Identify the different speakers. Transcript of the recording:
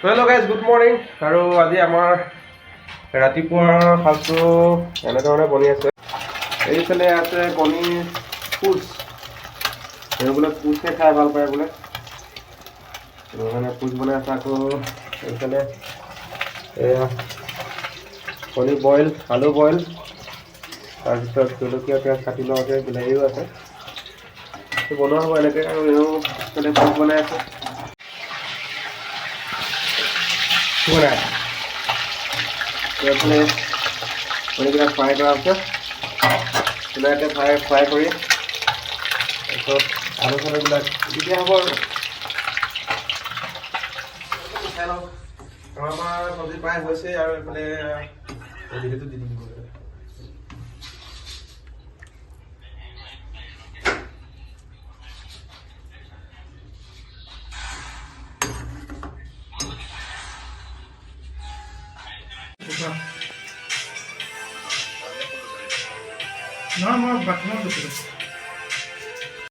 Speaker 1: Hello' guys good morning আৰু আজি আমাৰ ৰাতিপুৱাৰ সাজটো এনেধৰণে বনি আছে। এইফালে আছে কণী পোচ, এই বোলে পোচে খাই ভাল পায় বোলে, মানে পোচ বনাই আছে। আকৌ এইফালে এয়া কণী বইল, আলু বইল, তাৰপিছত জলকীয়া পিঁয়াজ কাটি লোৱা আছে, বিলাহীও আছে, বনোৱা হ'ব এনেকৈ। আৰু এও এইফালে পোচ বনাই আছে। এইফালে কণীবিলাক ফ্ৰাই কৰা আছে, ধুনীয়াকৈ ফ্ৰাই কৰি তাৰপিছত আলু চালুবিলাক দিয়া হ'ব আৰু খাই লওঁ। আমাৰ চব্জি প্ৰায় হৈছে আৰু এইফালে ভিডিঅ'টো দি দিম।
Speaker 2: নহয় মই বাথৰুমত গৈছিলোঁ।